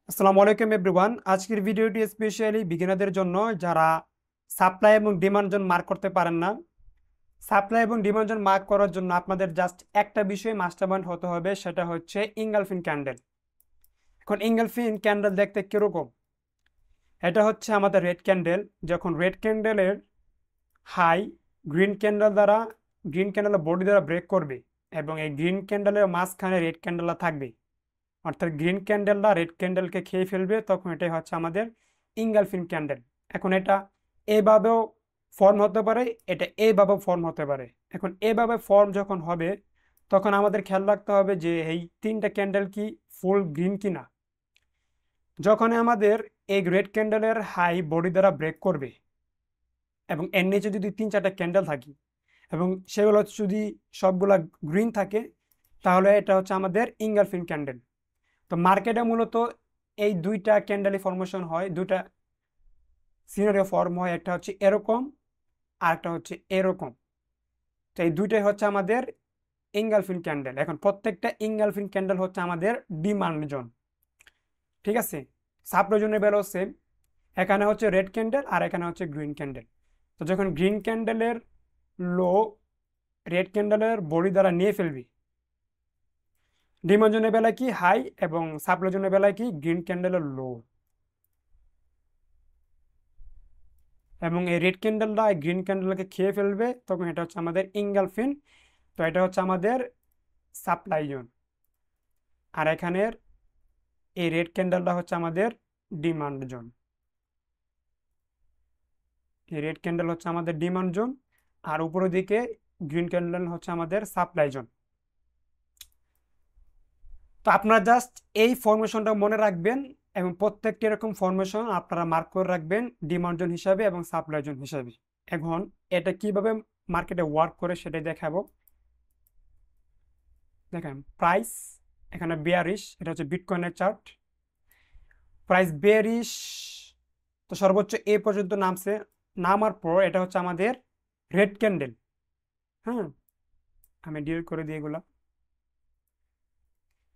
আসসালামু আলাইকুম এভরিওয়ান। আজকের ভিডিওটি স্পেশালি বিগিনারদের জন্য যারা সাপ্লাই এবং ডিমান্ড জোন মার্ক করতে পারেন না। সাপ্লাই এবং ডিমান্ড জোন মার্ক করার জন্য আপনাদের জাস্ট একটা বিষয় মাস্টার মাইন্ড হতে হবে, সেটা হচ্ছে ইঙ্গালফিন ক্যান্ডেল। এখন ইঙ্গালফিন ক্যান্ডেল দেখতে কিরকম? এটা হচ্ছে আমাদের রেড ক্যান্ডেল। যখন রেড ক্যান্ডেলের হাই গ্রিন ক্যান্ডেলের বডি দ্বারা ব্রেক করবে এবং এই গ্রিন ক্যান্ডেলের মাঝখানে রেড ক্যান্ডেলটা থাকবে, অর্থাৎ গ্রিন ক্যান্ডেলটা রেড ক্যান্ডেলকে খেয়ে ফেলবে, তখন এটাই হচ্ছে আমাদের ইঙ্গালফিন ক্যান্ডেল। এখন এটা এভাবেও ফর্ম হতে পারে, এটা এইভাবেও ফর্ম হতে পারে। এখন এভাবে ফর্ম যখন হবে তখন আমাদের খেয়াল রাখতে হবে যে এই তিনটা ক্যান্ডেল কি ফুল গ্রিন কিনা। যখন আমাদের এই রেড ক্যান্ডেলের হাই বডি দ্বারা ব্রেক করবে এবং এর নিচে যদি তিন চারটা ক্যান্ডেল থাকে এবং সেগুলো যদি সবগুলা গ্রিন থাকে, তাহলে এটা হচ্ছে আমাদের ইঙ্গালফিন ক্যান্ডেল। তো মার্কেটে মূলত এই দুইটা ক্যান্ডেলই ফরমেশন হয়, দুইটা সিনারিও ফর্ম হয়, একটা হচ্ছে এরকম আর একটা হচ্ছে এরকম। তো এই দুইটাই হচ্ছে আমাদের ইঙ্গালফিন ক্যান্ডেল। এখন প্রত্যেকটা ইঙ্গালফিন ক্যান্ডেল হচ্ছে আমাদের ডিমান্ড জোন, ঠিক আছে। সাপ্লাই জোনের বেলাও সেম, এখানে হচ্ছে রেড ক্যান্ডেল আর এখানে হচ্ছে গ্রিন ক্যান্ডেল। তো যখন গ্রিন ক্যান্ডেলের লো রেড ক্যান্ডেলের বডি দ্বারা নিয়ে ফেলবি, ডিমান্ড জোনের বেলায় কি হাই এবং সাপ্লাই জোনের বেলায় কি গ্রিন ক্যান্ডেলের লো, এবং এই রেড ক্যান্ডেলটা এই গ্রিন ক্যান্ডেলকে খেয়ে ফেলবে, তখন এটা হচ্ছে আমাদের ইঙ্গালফিন। তো এটা হচ্ছে আমাদের সাপ্লাই জোন। আর এখানের এই রেড ক্যান্ডেলটা হচ্ছে আমাদের ডিমান্ড জোন। এই রেড ক্যান্ডেল হচ্ছে আমাদের ডিমান্ড জোন আর উপরের দিকে গ্রিন ক্যান্ডেল হচ্ছে আমাদের সাপ্লাই জোন। তো আপনারা জাস্ট এই ফরমেশনটা মনে রাখবেন এবং প্রত্যেকটি এরকম ফরমেশন আপনারা মার্ক করে রাখবেন ডিমান্ড জোন হিসাবে এবং সাপ্লাই জোন হিসাবে। এখন এটা কিভাবে মার্কেটে ওয়ার্ক করে সেটাই দেখাবো। দেখেন প্রাইস এখানে বেয়ারিশ, এটা হচ্ছে বিটকয়েনের চার্ট। প্রাইস বেয়ারিশ, তো সর্বোচ্চ এ পর্যন্ত নামছে, নামার পর এটা হচ্ছে আমাদের রেড ক্যান্ডেল। হ্যাঁ, আমি ডিলিট করে দিই এগুলা।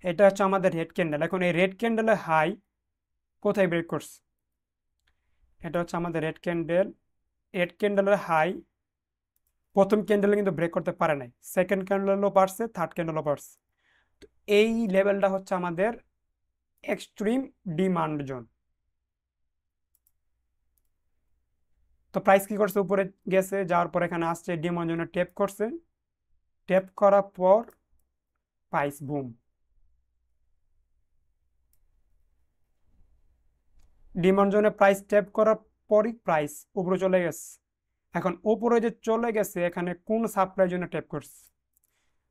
এটা হচ্ছে আমাদের রেড ক্যান্ডেল। এখন এই রেড ক্যান্ডেলের হাই কোথায় ব্রেক করছে? এটা হচ্ছে আমাদের রেড ক্যান্ডেল। রেড ক্যান্ডেলের হাই প্রথম ক্যান্ডেলে কিন্তু ব্রেক করতে পারে নাই, সেকেন্ড ক্যান্ডেলও পারছে, থার্ড ক্যান্ডেলও পারছে। তো এই লেভেলটা হচ্ছে আমাদের এক্সট্রিম ডিমান্ড জোন। তো প্রাইস কি করছে, উপরে গেছে, যাওয়ার পর এখানে আসছে ডিমান্ড জোনে ট্যাপ করছে, ট্যাপ করার পর প্রাইস বুম, ডিমান্ড জোনে প্রাইস ট্যাপ করার পরই প্রাইস উপরে চলে গেছে। এখন উপরে যে চলে গেছে এখানে কোন সাপ্লাই জন্য ট্যাপ করছে?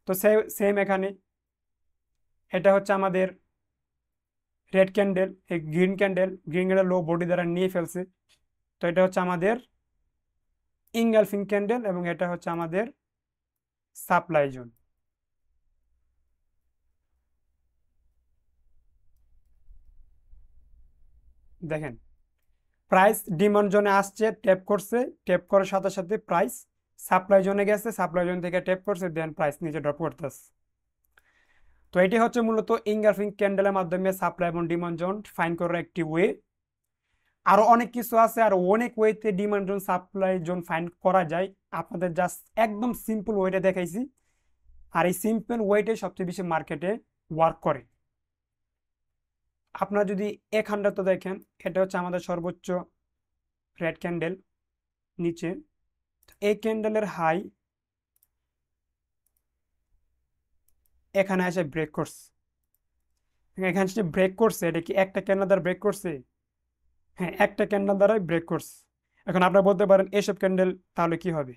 তো সেম এখানে এটা হচ্ছে আমাদের রেড ক্যান্ডেল, এই গ্রিন ক্যান্ডেল লো বডি দ্বারা নিয়ে ফেলছে। তো এটা হচ্ছে আমাদের ইঙ্গালফিং ক্যান্ডেল এবং এটা হচ্ছে আমাদের সাপ্লাই জোন। দেখেন প্রাইস ডিমান্ড জোনে আসছে, ট্যাপ করছে, ট্যাপ করার সাথে সাথে প্রাইস সাপ্লাই জোনে গেছে, সাপ্লাই জোন থেকে ট্যাপ করছে, দেন প্রাইস নিচে ড্রপ করতেছে। তো এটি হচ্ছে মূলত ইঙ্গালফিং ক্যান্ডেলের মাধ্যমে সাপ্লাই এবং ডিমান্ড জোন ফাইন করার একটি ওয়ে। আরো অনেক কিছু আছে, আর অনেক ওয়েতে demand zone supply zone fine করা যায়। আপনাদের জাস্ট একদম সিম্পল ওয়েটা দেখাইছি, আর এই সিম্পল ওয়েটে সবচেয়ে বেশি মার্কেটে ওয়ার্ক করে। আপনারা যদি এখানটা দেখেন, এটা হচ্ছে আমাদের সর্বোচ্চ রেড ক্যান্ডেল নিচে, এই ক্যান্ডেলের হাই এখানে এসে ব্রেক করছে। এখানে এসে ব্রেক করছে, এটা কি একটা ক্যান্ডেল দ্বারা ব্রেক করছে? হ্যাঁ, একটা ক্যান্ডেল দ্বারাই ব্রেক করছে। এখন আপনারা বলতে পারেন এসব ক্যান্ডেল তাহলে কি হবে?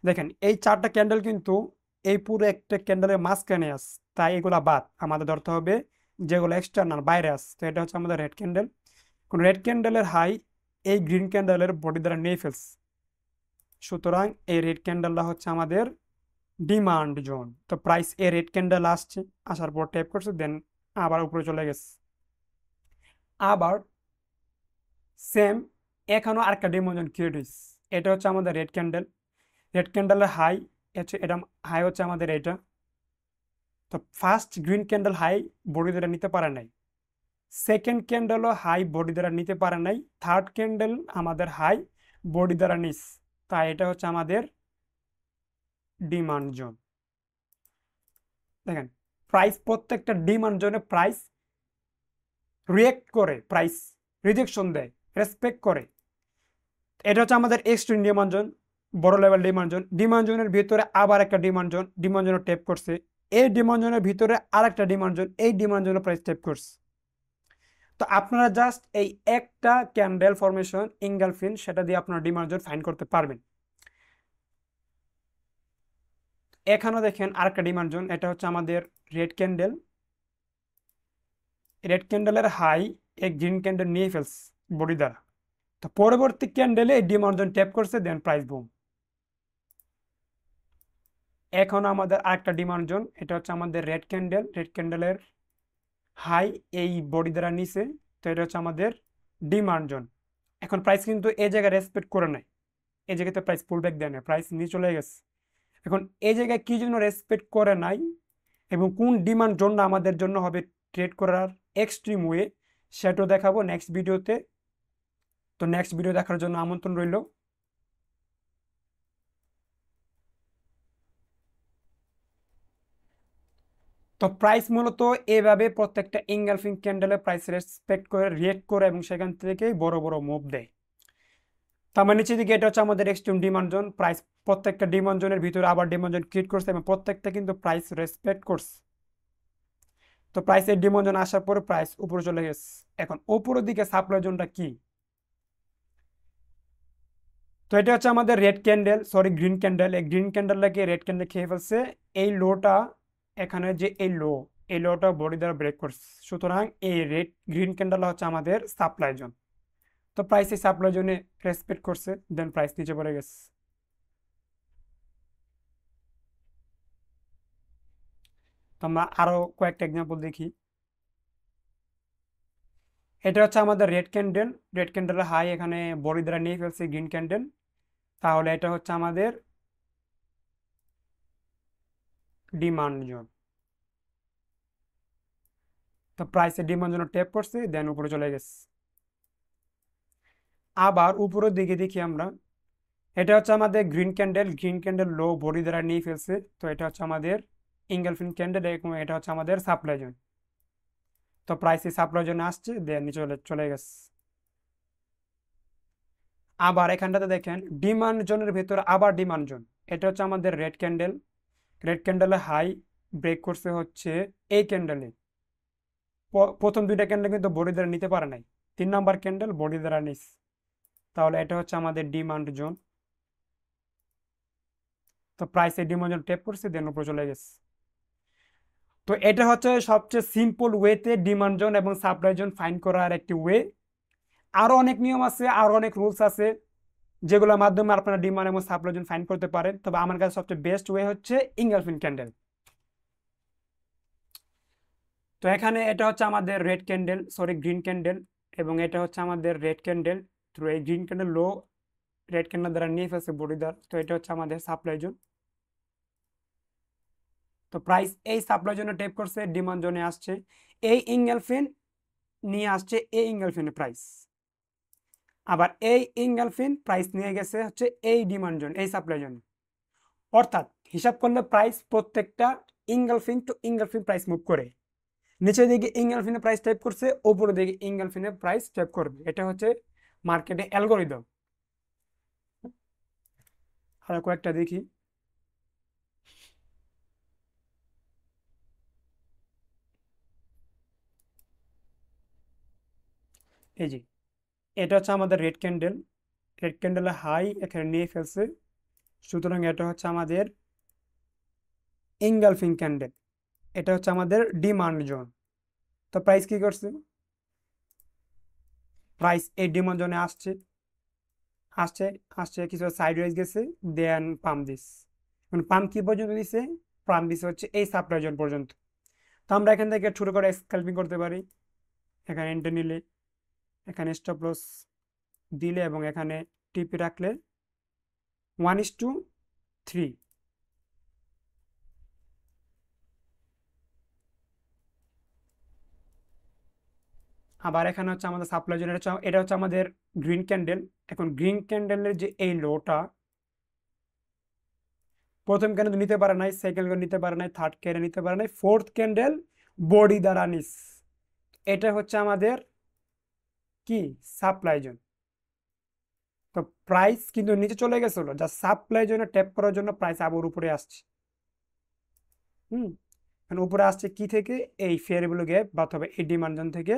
দেখেন এই চারটা ক্যান্ডেল কিন্তু এই পুরো একটা ক্যান্ডেলের মাঝখানে আছে, তাই এগুলা বাদ আমাদের ধরতে হবে যেগুলো এক্সটার্নাল বাইরে আছে। তো এটা হচ্ছে আমাদের রেড ক্যান্ডেল। কোন রেড ক্যান্ডেলের হাই এই গ্রিন ক্যান্ডেলের বডি দ্বারা নিয়ে ফেলছে, সুতরাং এই রেড ক্যান্ডেলটা হচ্ছে আমাদের ডিমান্ড জোন। তো প্রাইস এ রেড ক্যান্ডেল আসছে, আসার পর ট্যাপ করছে, দেন আবার উপরে চলে গেছে। আবার সেম এখানেও আরেকটা ডিমান্ড জোন ক্রিয়েট হয়েছে, এটা হচ্ছে আমাদের রেড ক্যান্ডেল। রেড ক্যান্ডেলের হাই হচ্ছে এটা, হাই হচ্ছে আমাদের এটা। তো first green candle high body দ্বারা নিতে পারে নাই, সেকেন্ড ক্যান্ডেলও হাই বডি দ্বারা নিতে পারে নাই, থার্ড ক্যান্ডেল আমাদের হাই বডি দ্বারা নিস, তাই এটা হচ্ছে আমাদের ডিমান্ড জোন। দেখেন প্রাইস প্রত্যেকটা ডিমান্ড জোনে প্রাইস রিয়েক্ট করে, প্রাইস রিজেকশন দেয়, রেসপেক্ট করে। এটা হচ্ছে আমাদের এক্সট্রিম ডিমান্ড জোন, বড় লেভেল ডিমান্ড জোন। ডিমান্ড জোনের ভিতরে আবার একটা ডিমান্ড জোন, ডিমান্ড জোনে ট্যাপ করছে, এই ডিমান্ড জোনের ভিতরে আরেকটা ডিমান্ড জোন, এই ডিমান্ড জোনে প্রাইস ট্যাপ করছে। তো আপনারা জাস্ট এই একটা ক্যান্ডেল ফরমেশন ইঙ্গালফিন সেটা দিয়ে আপনারা ডিমান্ড জোন ফাইন্ড করতে পারবেন। এখানেও দেখেন আরেকটা ডিমান্ড জোন, এটা হচ্ছে আমাদের রেড ক্যান্ডেল। রেড ক্যান্ডেলের হাই এক গ্রিন ক্যান্ডেল নিয়ে ফেলছে বডি দ্বারা, তো পরবর্তী ক্যান্ডেলে এই ডিমান্ড জোন ট্যাপ করছে, দেন প্রাইস বুম। এখন আমাদের আরেকটা ডিমান্ড জোন, এটা হচ্ছে আমাদের রেড ক্যান্ডেল। রেড ক্যান্ডেলের হাই এই বডি দ্বারা নিচে, তো এটা হচ্ছে আমাদের ডিমান্ড জোন। এখন প্রাইস কিন্তু এই জায়গায় রেসপেক্ট করে নাই, এই জায়গাতে প্রাইস পুল ব্যাক দেয় না, প্রাইস নিচে চলে গেছে। এখন এই জায়গায় কি জন্য রেসপেক্ট করে নাই এবং কোন ডিমান্ড জোনটা আমাদের জন্য হবে ট্রেড করার এক্সট্রিম ওয়ে, সেটাও দেখাবো নেক্সট ভিডিওতে। তো নেক্সট ভিডিও দেখার জন্য আমন্ত্রণ রইল। তো প্রাইস মূলত এভাবে প্রত্যেকটা ইঙ্গালফিং ক্যান্ডেলে প্রাইস রেসপেক্ট করে রিয়েক্ট করে এবং সেখান থেকেই বড় বড় মুভ দেয়। তার মানে নিচের দিকে এটা হচ্ছে আমাদের এক্সট্রিম ডিমান্ড জোন, প্রাইস প্রত্যেকটা ডিমান্ড জোনের ভিতরে আবার ডিমান্ড জোন ক্রিয়েট করছে এবং প্রত্যেকটা কিন্তু প্রাইস রেসপেক্ট করছে। তো প্রাইসের ডিমান্ড জোন আসার পরে প্রাইস উপরে চলে গেছে। এখন উপরের দিকে সাপ্লাই জোনটা কি? তো এটা হচ্ছে আমাদের red candle, sorry green candle. এই গ্রিন ক্যান্ডেলটাকে রেড ক্যান্ডেল খেয়ে ফেলছে। এই লোটা, এখানে যে এই লোটা বডি দ্বারা ব্রেক করছে, সুতরাং এই রেড গ্রিন ক্যান্ডেল হচ্ছে আমাদের সাপ্লাই জোন। তো প্রাইস এই সাপ্লাই জোনে রেসপেক্ট করছে, দেন প্রাইস নিচে পড়ে গেছে। তো আমরা আরো কয়েকটা এক্সাম্পল দেখি। এটা হচ্ছে আমাদের রেড ক্যান্ডেল। রেড ক্যান্ডেলের হাই এখানে বডি দ্বারা নিয়ে ফেলছে গ্রিন ক্যান্ডেল, তাহলে এটা হচ্ছে আমাদের ডিমান্ড জোন। তো প্রাইসের ডিমান্ড জোন ট্যাপ করছে, দেন উপরে চলে গেছে। আবার উপরের দিকে দেখি আমরা, এটা হচ্ছে আমাদের গ্রিন ক্যান্ডেল। গ্রিন ক্যান্ডেল লো বডি দ্বারা নিয়ে ফেলছে, তো এটা হচ্ছে আমাদের ইঙ্গলফিন ক্যান্ডেল এবং এটা হচ্ছে আমাদের সাপ্লাই জোন। তো প্রাইসে সাপ্লাই জোনে আসছে, দেন নিচে চলে গেছে। আবার এখানটাতে দেখেন ডিমান্ড জোনের ভেতরে আবার ডিমান্ড জোন, এটা হচ্ছে আমাদের রেড ক্যান্ডেল। রেড ক্যান্ডেলে হাই ব্রেক করছে হচ্ছে এই ক্যান্ডেলে। প্রথম দুইটা ক্যান্ডেল কিন্তু বডি দ্বারা নিতে পারে নাই, 3 নাম্বার ক্যান্ডেল বডি দ্বারা নিস, তাহলে এটা হচ্ছে আমাদের ডিমান্ড জোন। তো প্রাইসে ডিমান্ড জোন ট্যাপ করছে, দেন উপরে চলে গেছে। তো এটা হচ্ছে সবচেয়ে সিম্পল ওয়েতে ডিমান্ড জোন এবং সাপ্লাই জোন ফাইন্ড করার একটি ওয়ে। আরো অনেক নিয়ম আছে, আরো অনেক রুলস আছে, যেগুলোর মাধ্যমে আপনারা ডিমান্ড এবং সাপ্লাই জোন ফাইন্ড করতে পারেন। তবে আমার কাছে সবচেয়ে বেস্ট ওয়ে হচ্ছে ইঙ্গলফিন ক্যান্ডেল। তো এখানে এটা হচ্ছে আমাদের red candle, sorry green candle, এবং এটা হচ্ছে আমাদের রেড ক্যান্ডেল। তো এই গ্রিন ক্যান্ডেল লো রেড ক্যান্ডেল দ্বারা নিয়ে ফেলছে বডি দ্বারা, তো এটা হচ্ছে আমাদের সাপ্লাই জোন। তো প্রাইস এই সাপ্লাই জোনে টেপ করছে, ডিমান্ড জোনে আসছে, এই ইঙ্গলফিন নিয়ে আসছে এই ইঙ্গলফিনের প্রাইস। আবার এই ইঙ্গলফিন প্রাইস নিয়ে গেছে হচ্ছে এই ডিমান্ড জোন, এই সাপ্লাই জোন। অর্থাৎ হিসাব করলে প্রাইস প্রত্যেকটা ইঙ্গলফিন টু ইঙ্গলফিন প্রাইস মুভ করে। নিচের দিকে ইঙ্গলফিনের প্রাইস টাইপ করছে, উপরের দিকে ইঙ্গলফিনের প্রাইস টাইপ করবে। এটা হচ্ছে মার্কেটে অ্যালগোরিদম। আর কয়েকটা দেখি। এই যে এটা হচ্ছে আমাদের রেড ক্যান্ডেল। রেড ক্যান্ডেলের হাই এখানে নিয়ে ফেলছে, সুতরাং এটা হচ্ছে আমাদের ইঙ্গলফিং ক্যান্ডেল। এটা হচ্ছে আমাদের ডিমান্ড জোন। তো প্রাইস কি করছে? প্রাইস এই ডিমান্ড জোনে আসছে, আসছে আসছে কিছু সাইডওয়েজ গেছে, দেন পাম্প দিস। মানে পাম্প কি পর্যন্ত দিছে? পাম্প দিছে হচ্ছে এই সাপ্লাই জোন পর্যন্ত। তো আমরা এখান থেকে ছোট করে স্ক্যালপিং করতে পারি। এখানে এন্ট্রি নিলে, এখানে স্টপ লস দিলে এবং এখানে টিপে রাখলে 1:3। আবার এখানে হচ্ছে আমাদের সাপ্লাই জোন, এটা হচ্ছে আমাদের গ্রিন ক্যান্ডেল। এখন গ্রিন ক্যান্ডেলের যে এই লোটা, প্রথম ক্যান্ডেল নিতে পারে নাই, সেকেন্ড ক্যান্ডেল নিতে পারে নাই, থার্ড ক্যান্ডেল নিতে পারে নাই, ফোর্থ ক্যান্ডেল বডি দ্বারা নিস, এটা হচ্ছে আমাদের কি সাপ্লাই জোন। তো প্রাইস কিন্তু নিচে চলে গেছিল, যা সাপ্লাই জন্য ট্যাপ করার জন্য প্রাইস আবার উপরে আসছে। হুম, মানে উপরে আসছে কি থেকে, এই ফেয়ার ভ্যালু গ্যাপ বা তবে এই ডিমান্ড জোন থেকে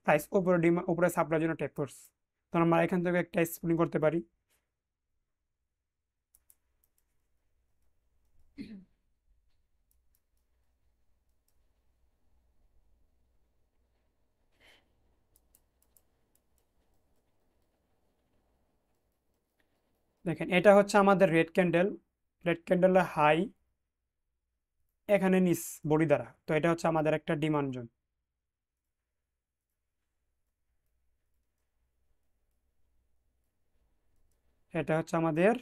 প্রাইস উপরে উপরে সাপ্লাই জন্য ট্যাপ করছে। তো আমরা এখান থেকে একটা স্প্লিং করতে পারি। দেখেন এটা হচ্ছে আমাদের রেড ক্যান্ডেল, রেড ক্যান্ডেলের হাই এখানে নিস বডি দ্বারা, তো এটা হচ্ছে আমাদের একটা ডিমান্ড জোন। এটা হচ্ছে আমাদের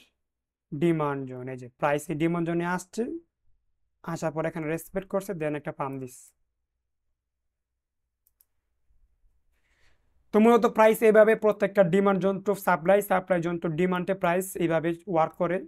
ডিমান্ড জোন, এই যে প্রাইস এই ডিমান্ড জোনে আসছে, আসার পর এখানে রেসপেক্ট করছে, দেন একটা পাম দিস। তো মূলত প্রাইস এইভাবে প্রত্যেকটা demand zone to supply, supply zone to ডিমান্ডে প্রাইস এইভাবে ওয়ার্ক করে।